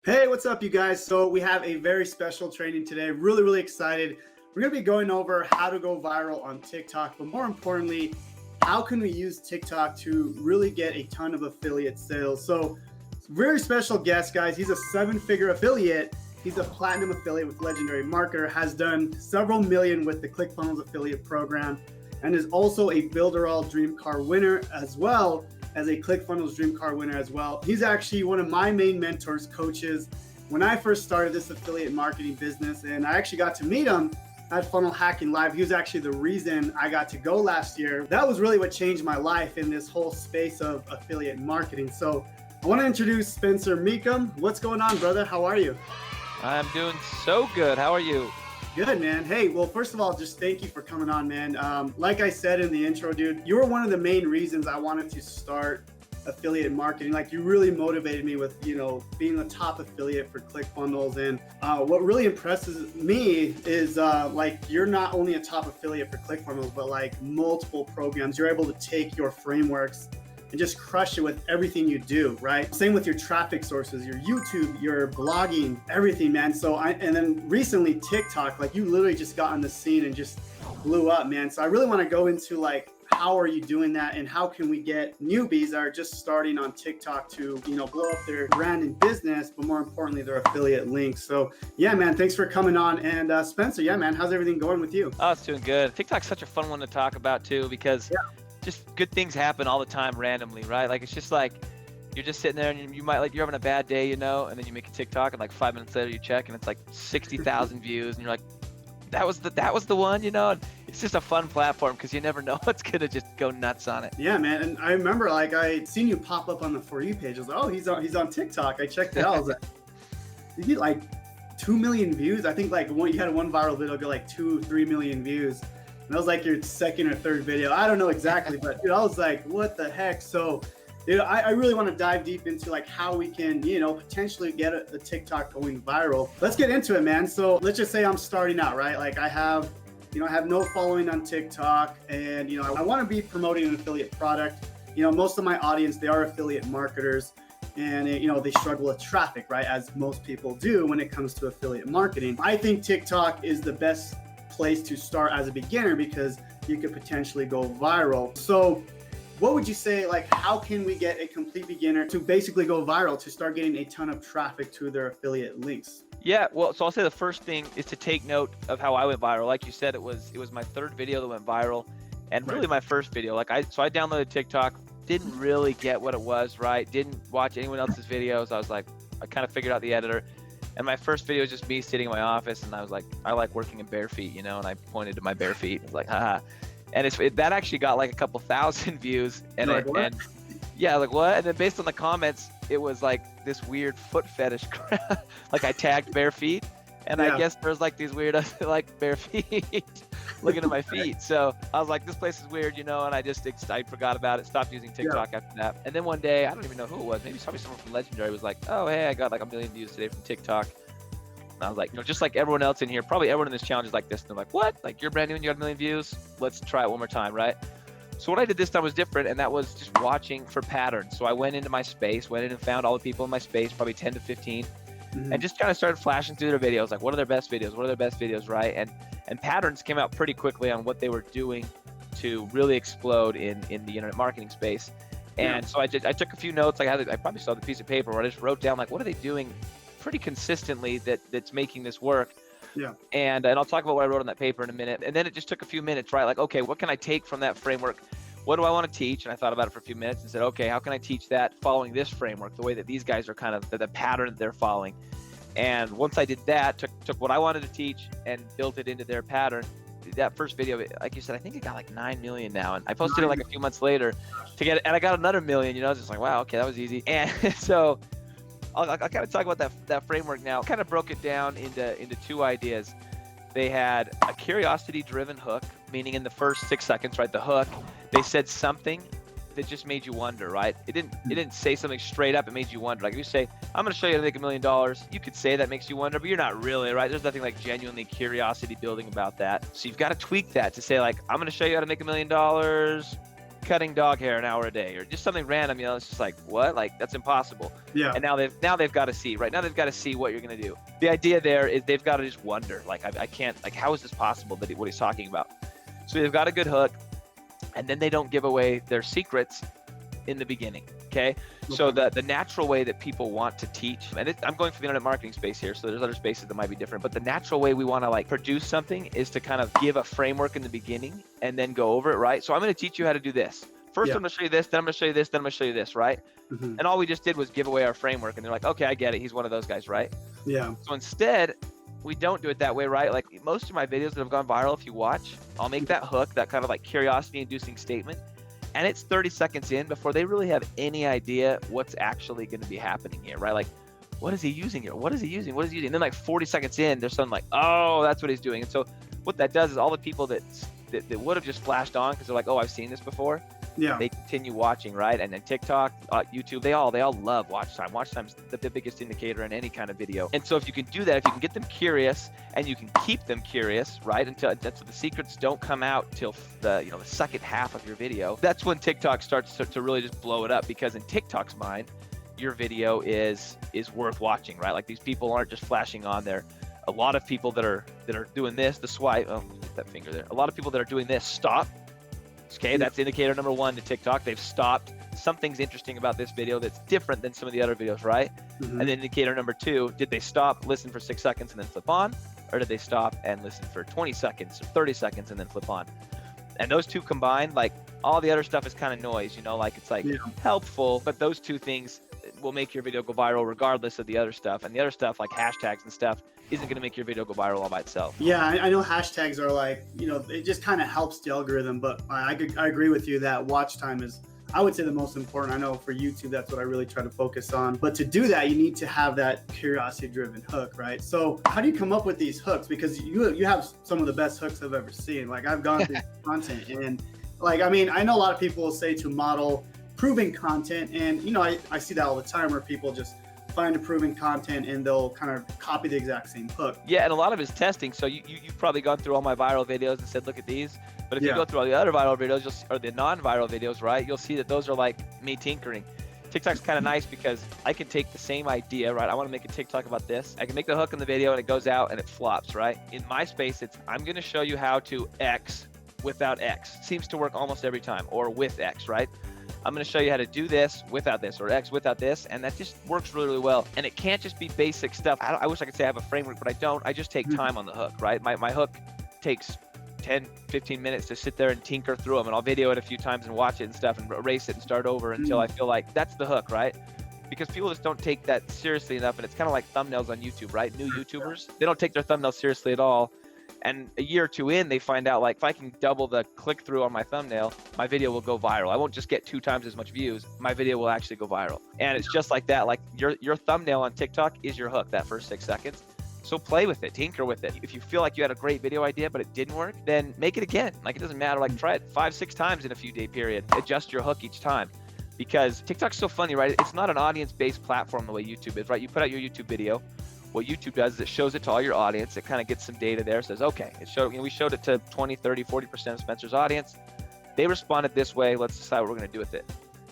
Hey, what's up, you guys? So we have a very special training today. Really excited. We're going to be going over how to go viral on TikTok, but more importantly, how can we use TikTok to really get a ton of affiliate sales? So, very special guest, guys. He's a seven-figure affiliate. He's a platinum affiliate with Legendary Marketer, has done several million with the ClickFunnels affiliate program, and is also a Builder All Dream Car winner as well as a ClickFunnels Dream Car winner as well. He's actually one of my main mentors, coaches, when I first started this affiliate marketing business, and I actually got to meet him at Funnel Hacking Live. He was actually the reason I got to go last year. That was really what changed my life in this whole space of affiliate marketing. So I want to introduce Spencer Mecham. What's going on, brother? How are you? I'm doing so good. How are you? Good, man. Hey, well, first of all, just thank you for coming on, man. Like I said in the intro, dude, you were one of the main reasons I wanted to start affiliate marketing. Like, you really motivated me with, being the top affiliate for ClickFunnels. And what really impresses me is you're not only a top affiliate for ClickFunnels, but like multiple programs. You're able to take your frameworks and just crush it with everything you do, right? Same with your traffic sources, your YouTube, your blogging, everything, man. And then recently TikTok, like you literally just got on the scene and just blew up, man. So I really want to go into like, how are you doing that? And how can we get newbies that are just starting on TikTok to, blow up their brand and business, but more importantly, their affiliate links. So yeah, man, thanks for coming on. And Spencer, yeah, man, how's everything going with you? Oh, it's doing good. TikTok's such a fun one to talk about too, because just good things happen all the time randomly, right? Like, it's just like, you're just sitting there and you might you're having a bad day, and then you make a TikTok and like 5 minutes later you check and it's like 60,000 views and you're like, that was the one, And it's just a fun platform because you never know what's gonna just go nuts on it. Yeah, man. And I remember like I'd seen you pop up on the For You page. I was like, oh, he's on TikTok. I checked it out. I was like, you get like 2 million views. I think like you had one viral video go like 2-3 million views. And that was like your second or third video. I don't know exactly, but dude, I was like, what the heck? So, dude, I really want to dive deep into like how we can, potentially get a TikTok going viral. Let's get into it, man. So let's just say I'm starting out, right? Like I have no following on TikTok, and, I want to be promoting an affiliate product. Most of my audience, they are affiliate marketers, and, they struggle with traffic, right? As most people do when it comes to affiliate marketing. I think TikTok is the best place to start as a beginner because you could potentially go viral. So what would you say, like, how can we get a complete beginner to basically go viral, to start getting a ton of traffic to their affiliate links? Yeah, well, so I'll say the first thing is to take note of how I went viral. Like you said, it was my third video that went viral, and really my first video. I downloaded TikTok, didn't really get what it was, right? Didn't watch anyone else's videos. I kind of figured out the editor. And my first video was just me sitting in my office, and I was like, I like working in bare feet, and I pointed to my bare feet. I was like, haha. And that actually got like a couple thousand views. And yeah, like what? And then based on the comments, it was like this weird foot fetish crap. Like I tagged bare feet, and I guess there's like these weird like bare feet looking at my feet. So I was like, this place is weird, and I forgot about it, stopped using TikTok after that. And then one day, I don't even know who it was, maybe probably someone from Legendary was like, oh, hey, I got like 1 million views today from TikTok. And I was like, just like everyone else in here, probably everyone in this challenge is like this. And they're like, what? Like, you're brand new and you got 1 million views? Let's try it one more time, right? So what I did this time was different, and that was just watching for patterns. So I went into my space, went in and found all the people in my space, probably 10 to 15, and just kind of started flashing through their videos, like what are their best videos? What are their best videos, right? And patterns came out pretty quickly on what they were doing to really explode in the internet marketing space. And so I took a few notes. I probably saw the piece of paper where I just wrote down like, what are they doing pretty consistently that's making this work? Yeah. And I'll talk about what I wrote on that paper in a minute. And then it just took a few minutes, right? Like, okay, what can I take from that framework? What do I want to teach? And I thought about it for a few minutes and said, okay, how can I teach that following this framework, the way that these guys are kind of the pattern that they're following? And once I did that, took what I wanted to teach and built it into their pattern. That first video, like you said, I think it got like 9 million now. And I posted it like a few months later to get it. And I got another million, just like, wow, okay, that was easy. And so I'll kind of talk about that framework now. Kind of broke it down into two ideas. They had a curiosity-driven hook, meaning in the first 6 seconds, right? The hook, they said something that just made you wonder, right? It didn't say something straight up. It made you wonder. Like if you say, "I'm going to show you how to make $1 million," you could say that makes you wonder, but you're not really, right? There's nothing like genuinely curiosity building about that. So you've got to tweak that to say like, "I'm going to show you how to make $1 million." cutting dog hair an hour a day, or just something random, you know, it's just like, what? Like, that's impossible. Yeah. And now they've got to see, right? Now they've got to see what you're going to do. The idea there is they've got to just wonder, like, I can't, like, how is this possible that what he's talking about? So they've got a good hook, and then they don't give away their secrets in the beginning. Okay. So the natural way that people want to teach, and I'm going for the internet marketing space here, so there's other spaces that might be different, but the natural way we want to like produce something is to kind of give a framework in the beginning and then go over it, right? So I'm going to teach you how to do this. First, I'm going to show you this, then I'm going to show you this, then I'm going to show you this, right? And all we just did was give away our framework, and they're like, okay, I get it. He's one of those guys, right? Yeah. So instead, we don't do it that way, right? Like most of my videos that have gone viral, if you watch, I'll make that hook, that kind of like curiosity-inducing statement, and it's 30 seconds in before they really have any idea what's actually going to be happening here, right? Like, what is he using here? What is he using? What is he using? And then like 40 seconds in, there's something like, oh, that's what he's doing. And so what that does is all the people that would have just flashed on because they're like, oh, I've seen this before. Yeah. They continue watching, right? And then TikTok, YouTube, they all love watch time. Watch time's the biggest indicator in any kind of video. And so if you can do that, if you can get them curious and you can keep them curious, right? So the secrets don't come out till the second half of your video. That's when TikTok starts to really just blow it up, because in TikTok's mind, your video is worth watching, right? Like these people aren't just flashing on there. A lot of people that are doing this, the swipe, oh, get that finger there. A lot of people that are doing this stop. Okay, that's indicator number one to TikTok. They've stopped. Something's interesting about this video that's different than some of the other videos, right? And then indicator number two, did they stop, listen for 6 seconds, and then flip on? Or did they stop and listen for 20 seconds or 30 seconds and then flip on? And those two combined, like all the other stuff is kind of noise, like it's like helpful, but those two things will make your video go viral regardless of the other stuff. And the other stuff, like hashtags and stuff, isn't going to make your video go viral all by itself. Yeah, I know hashtags are like, it just kind of helps the algorithm, but I agree with you that watch time is, I would say, the most important. I know for YouTube, that's what I really try to focus on. But to do that, you need to have that curiosity-driven hook, right? So how do you come up with these hooks? Because you have some of the best hooks I've ever seen. Like, I've gone through content, and like, I mean, I know a lot of people will say to model proving content, and I see that all the time where people just find improving content and they'll kind of copy the exact same hook. Yeah, and a lot of it's testing. So you've probably gone through all my viral videos and said, look at these. But if you go through all the other viral videos, or the non-viral videos, right, you'll see that those are like me tinkering. TikTok's kind of nice because I can take the same idea, right? I want to make a TikTok about this. I can make the hook in the video and it goes out and it flops, right? In my space, it's I'm going to show you how to X without X. Seems to work almost every time, or with X, right? I'm going to show you how to do this without this, or X without this, and that just works really, really well. And it can't just be basic stuff. I wish I could say I have a framework, but I don't. I just take time on the hook, right? My hook takes 10, 15 minutes to sit there and tinker through them, and I'll video it a few times and watch it and stuff and erase it and start over until I feel like that's the hook, right? Because people just don't take that seriously enough, and it's kind of like thumbnails on YouTube, right? New YouTubers, they don't take their thumbnails seriously at all. And a year or two in, they find out, like, if I can double the click through on my thumbnail, my video will go viral. I won't just get 2 times as much views. My video will actually go viral. And it's just like that. Like your thumbnail on TikTok is your hook, that first 6 seconds. So play with it, tinker with it. If you feel like you had a great video idea, but it didn't work, then make it again. Like, it doesn't matter. Like, try it 5-6 times in a few day period. Adjust your hook each time. Because TikTok's so funny, right? It's not an audience-based platform the way YouTube is, right? You put out your YouTube video. What YouTube does is it shows it to all your audience. It kind of gets some data there. Says, okay, we showed it to 20, 30, 40% of Spencer's audience. They responded this way. Let's decide what we're going to do with it.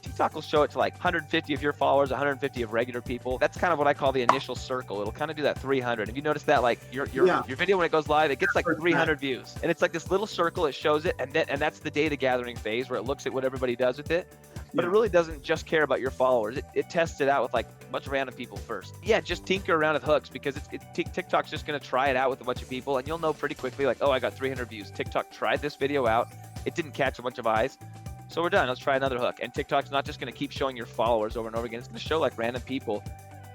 TikTok will show it to like 150 of your followers, 150 of regular people. That's kind of what I call the initial circle. It'll kind of do that 300. Have you noticed that? Like your video, when it goes live, it gets like 300 views, and it's like this little circle. It shows it, and that's the data gathering phase where it looks at what everybody does with it. But it really doesn't just care about your followers. It tests it out with like a bunch of random people first. Yeah, just tinker around with hooks, because TikTok's just going to try it out with a bunch of people, and you'll know pretty quickly, like, oh, I got 300 views. TikTok tried this video out. It didn't catch a bunch of eyes. So we're done. Let's try another hook. And TikTok's not just going to keep showing your followers over and over again. It's going to show like random people.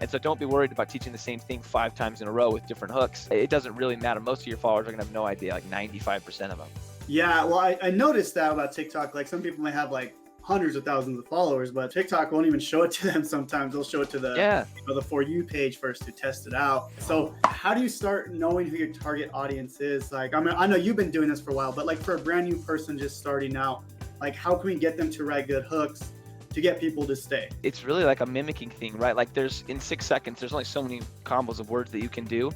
And so don't be worried about teaching the same thing 5 times in a row with different hooks. It doesn't really matter. Most of your followers are going to have no idea, like 95% of them. Yeah, well, I noticed that about TikTok. Like, some people may have like hundreds of thousands of followers, but TikTok won't even show it to them sometimes. They'll show it to the For You page first to test it out. So how do you start knowing who your target audience is? Like, I mean, I know you've been doing this for a while, but like for a brand new person just starting out, like, how can we get them to write good hooks to get people to stay? It's really like a mimicking thing, right? Like, in 6 seconds, there's only so many combos of words that you can do.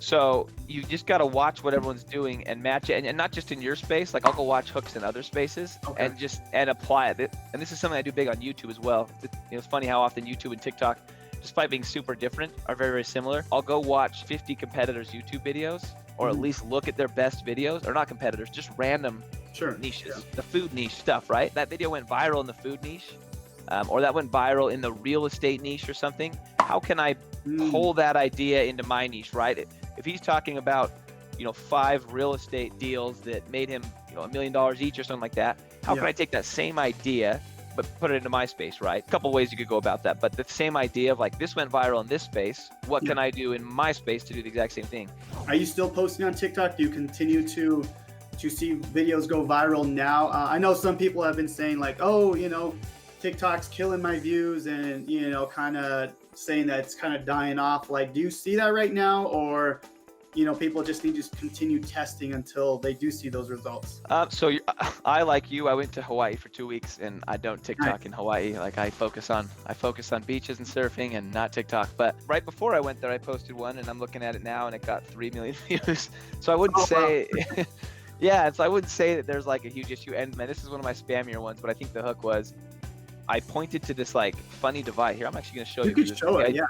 So you just got to watch what everyone's doing and match it, and not just in your space. Like I'll go watch hooks in other spaces Okay. and apply it. And this is something I do big on YouTube as well. It's funny how often YouTube and TikTok, despite being super different, are very, very similar. I'll go watch 50 competitors' YouTube videos, or at least look at their best videos, or not competitors, just random niches, the food niche stuff, right? That video went viral in the food niche, or that went viral in the real estate niche or something. How can I pull that idea into my niche, right? If he's talking about, 5 real estate deals that made him, $1 million each or something like that, how can I take that same idea but put it into my space, right? A couple ways you could go about that, but the same idea of like, this went viral in this space, what can I do in my space to do the exact same thing? Are you still posting on TikTok? Do you continue to see videos go viral now? I know some people have been saying like, oh, TikTok's killing my views, and kind of saying that it's kind of dying off. Like, do you see that right now, or people just need to continue testing until they do see those results? I, like you, I went to Hawaii for 2 weeks, and I don't TikTok in Hawaii. Like I focus on beaches and surfing and not TikTok. But right before I went there, I posted one, and I'm looking at it now, and it got 3 million views. So I wouldn't say, yeah. So I wouldn't say that there's like a huge issue. And man, this is one of my spammier ones, but I think the hook was, I pointed to this like funny device. Here, I'm actually going to show you. You can show it, yeah.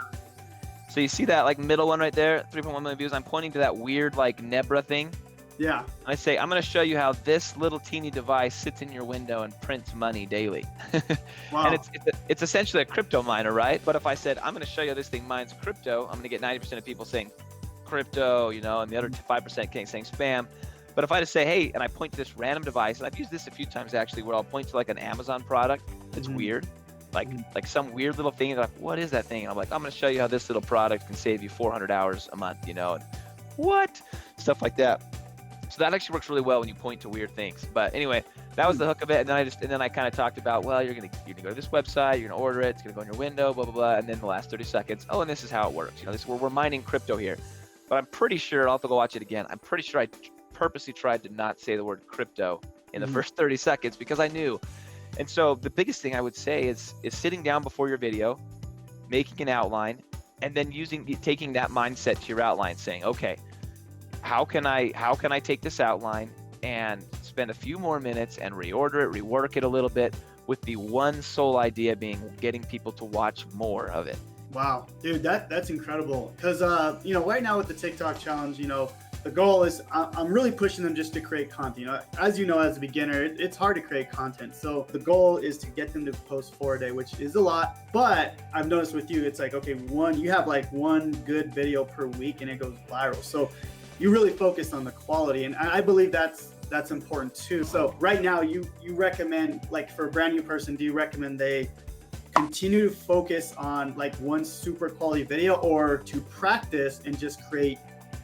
So you see that like middle one right there, 3.1 million views. I'm pointing to that weird like Nebra thing. Yeah. And I say, I'm going to show you how this little teeny device sits in your window and prints money daily. Wow. And it's essentially a crypto miner, right? But if I said, I'm going to show you how this thing mines crypto, I'm going to get 90% of people saying crypto, and the other 5% saying spam. But if I just say, hey, and I point to this random device, and I've used this a few times actually, where I'll point to like an Amazon product that's weird, like some weird little thing, and they're like, what is that thing? And I'm like, I'm going to show you how this little product can save you 400 hours a month, and what? Stuff like that. So that actually works really well when you point to weird things. But anyway, that was the hook of it. And then I kind of talked about, well, you're gonna go to this website, you're gonna order it, it's gonna go in your window, blah blah blah. And then the last 30 seconds, oh, and this is how it works. We're mining crypto here. But I'm pretty sure, I'll have to go watch it again. I'm pretty sure I purposely tried to not say the word crypto in the first 30 seconds because I knew. And so the biggest thing I would say is sitting down before your video, making an outline, and then taking that mindset to your outline, saying, okay, how can I take this outline and spend a few more minutes and reorder it, rework it a little bit, with the one sole idea being getting people to watch more of it. Wow, dude, that's incredible. Because right now with the TikTok challenge, the goal is I'm really pushing them just to create content. As you know, as a beginner, it's hard to create content. So the goal is to get them to post 4 a day, which is a lot. But I've noticed with you, it's like, okay, you have like one good video per week and it goes viral. So you really focus on the quality, and I believe that's important too. So right now, you recommend, like, for a brand new person, do you recommend they continue to focus on like one super quality video, or to practice and just create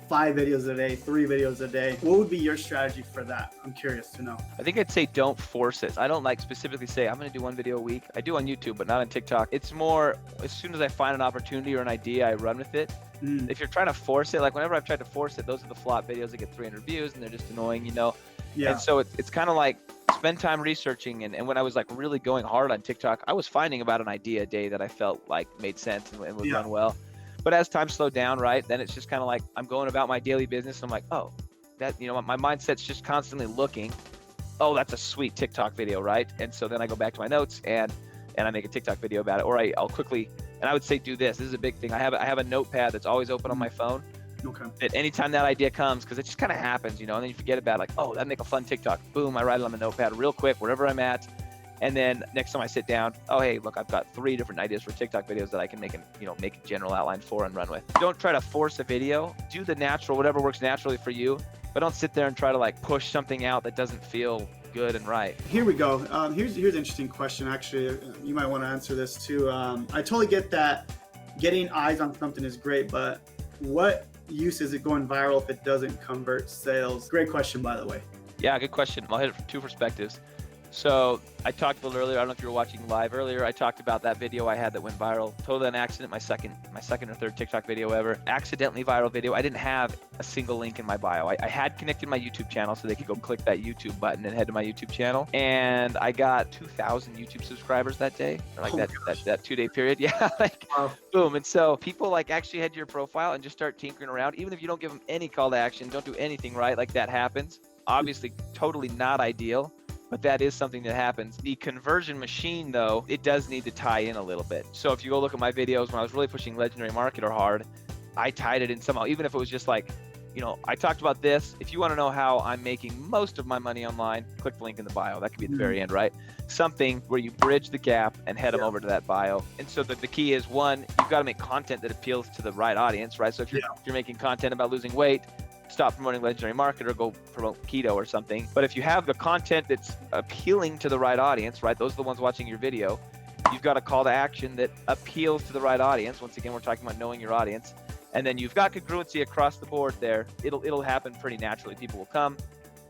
5 videos a day, 3 videos a day? What would be your strategy for that? I'm curious to know. I think I'd say don't force it. I don't like specifically say I'm going to do 1 video a week. I do on YouTube, but not on TikTok. It's more, as soon as I find an opportunity or an idea, I run with it. If you're trying to force it, like whenever I've tried to force it, those are the flop videos that get 300 views and they're just annoying, Yeah. And so it's kind of like spend time researching. And when I was like really going hard on TikTok, I was finding about an idea a day that I felt like made sense and would run well. But as time slowed down, right, then it's just kind of like I'm going about my daily business. I'm like, oh, that, my mindset's just constantly looking, oh, that's a sweet TikTok video, right? And so then I go back to my notes and I make a TikTok video about it, or I'll quickly, and I would say do this. This is a big thing. I have a notepad that's always open on my phone. Okay. That anytime that idea comes, because it just kind of happens, and then you forget about it, like, oh, that'd make a fun TikTok. Boom, I write it on the notepad real quick, wherever I'm at. And then next time I sit down, oh, hey, look, I've got 3 different ideas for TikTok videos that I can make a general outline for and run with. Don't try to force a video. Do the natural, whatever works naturally for you, but don't sit there and try to like push something out that doesn't feel good and right. Here we go. Here's an interesting question. Actually, you might want to answer this too. I totally get that getting eyes on something is great, but what use is it going viral if it doesn't convert sales? Great question, by the way. Yeah, good question. I'll hit it from 2 perspectives. So I talked a little earlier, I don't know if you were watching live earlier, I talked about that video I had that went viral, totally an accident, my second or third TikTok video ever, accidentally viral video. I didn't have a single link in my bio. I had connected my YouTube channel so they could go click that YouTube button and head to my YouTube channel. And I got 2,000 YouTube subscribers that day, or like that 2-day period. Yeah, like Wow. boom. And so people like actually head to your profile and just start tinkering around, even if you don't give them any call to action, don't do anything, right? Like that happens. Obviously, totally not ideal, but that is something that happens. The conversion machine, though, it does need to tie in a little bit. So if you go look at my videos when I was really pushing Legendary Marketer hard, I tied it in somehow, even if it was just like, you know, I talked about this. If you want to know how I'm making most of my money online, click the link in the bio. That could be at the very end, right? Something where you bridge the gap and head them over to that bio. And so the key is, one, you've got to make content that appeals to the right audience, right? So if you're making content about losing weight, stop promoting Legendary Marketer, go promote keto or something. But if you have the content that's appealing to the right audience, right, those are the ones watching your video, you've got a call to action that appeals to the right audience. Once again, we're talking about knowing your audience. And then you've got congruency across the board there. It'll happen pretty naturally. People will come,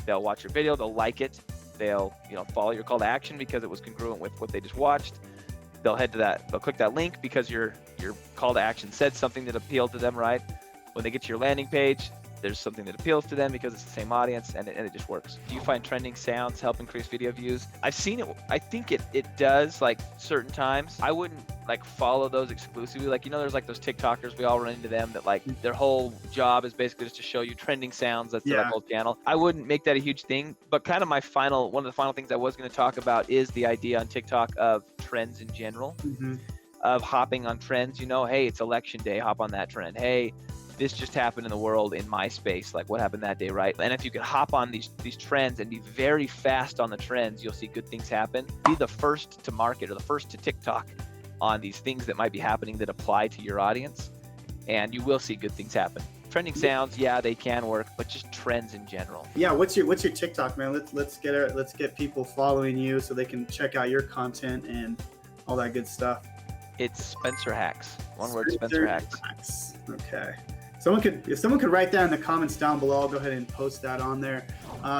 they'll watch your video, they'll like it, they'll, you know, follow your call to action because it was congruent with what they just watched. They'll head to that, they'll click that link because your call to action said something that appealed to them, right? When they get to your landing page, there's something that appeals to them because it's the same audience, and it just works. Do you find trending sounds help increase video views? I've seen it. I think it does, like certain times. I wouldn't like follow those exclusively. Like, you know, there's like those TikTokers, we all run into them, that like their whole job is basically just to show you trending sounds. That's their whole channel. I wouldn't make that a huge thing, but kind of one of the final things I was going to talk about is the idea on TikTok of trends in general, of hopping on trends. You know, hey, it's election day, hop on that trend. Hey, this just happened in the world in my space, like what happened that day, right? And if you could hop on these trends and be very fast on the trends, you'll see good things happen. Be the first to market or the first to TikTok on these things that might be happening that apply to your audience, and you will see good things happen. Trending sounds, yeah, they can work, but just trends in general. Yeah, what's your TikTok, man? Let's get people following you so they can check out your content and all that good stuff. It's Spencer Hacks. One word, Spencer Hacks. Okay. If someone could write that in the comments down below, I'll go ahead and post that on there.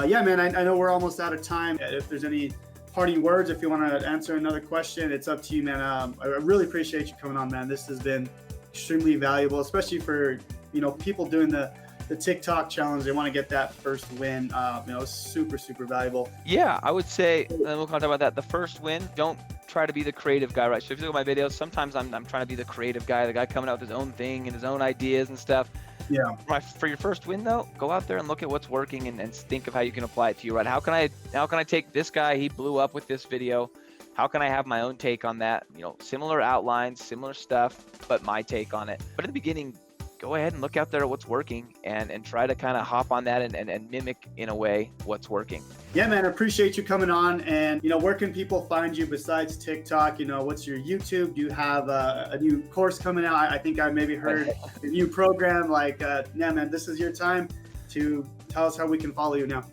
Yeah, man, I know we're almost out of time. If there's any parting words, if you want to answer another question, it's up to you, man. I really appreciate you coming on, man. This has been extremely valuable, especially for, you know, people doing the TikTok challenge. They want to get that first win. You know, super valuable. Yeah, I would say, and we'll talk about that. The first win, don't try to be the creative guy, right? So if you look at my videos, sometimes I'm trying to be the creative guy, the guy coming out with his own thing and his own ideas and stuff. Yeah. For your first win, though, go out there and look at what's working and think of how you can apply it to you, right? How can I take this guy? He blew up with this video. How can I have my own take on that? You know, similar outlines, similar stuff, but my take on it. But in the beginning, go ahead and look out there at what's working and try to kind of hop on that and mimic in a way what's working. Yeah, man, I appreciate you coming on. And, you know, where can people find you besides TikTok? You know, what's your YouTube? Do you have a new course coming out? I think I maybe heard a new program. Like, yeah, man, this is your time to tell us how we can follow you now.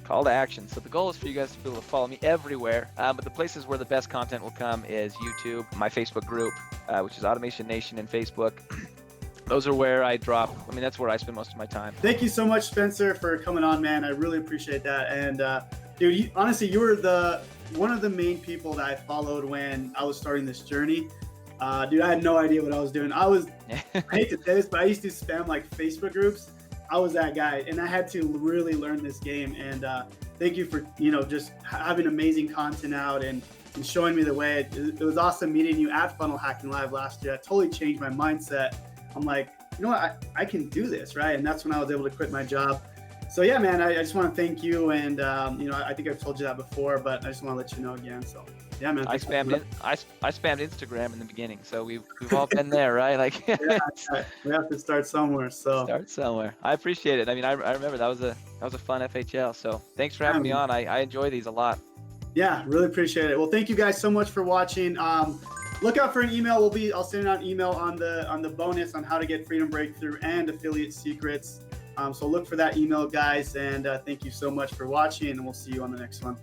Call to action. So the goal is for you guys to be able to follow me everywhere. But the places where the best content will come is YouTube, my Facebook group, which is Automation Nation in Facebook. Those are where I drop. I mean, that's where I spend most of my time. Thank you so much, Spencer, for coming on, man. I really appreciate that. And dude, honestly, you were one of the main people that I followed when I was starting this journey. Dude, I had no idea what I was doing. I hate to say this, but I used to spam like Facebook groups. I was that guy, and I had to really learn this game. And thank you for, you know, just having amazing content out and showing me the way. It was awesome meeting you at Funnel Hacking Live last year. That totally changed my mindset. I'm like, you know what, I can do this, right? And that's when I was able to quit my job. So yeah, man, I just want to thank you. And you know, I think I've told you that before, but I just want to let you know again. So yeah, man. I spammed Instagram in the beginning, so we've all been there, right? Like, yeah, we have to start somewhere. So start somewhere. I appreciate it. I mean, I remember that was a fun FHL. So thanks for having me on. I enjoy these a lot. Yeah, really appreciate it. Well, thank you guys so much for watching. Look out for an email. I'll send out an email on the bonus on how to get Freedom Breakthrough and Affiliate Secrets. So look for that email, guys. And thank you so much for watching, and we'll see you on the next one.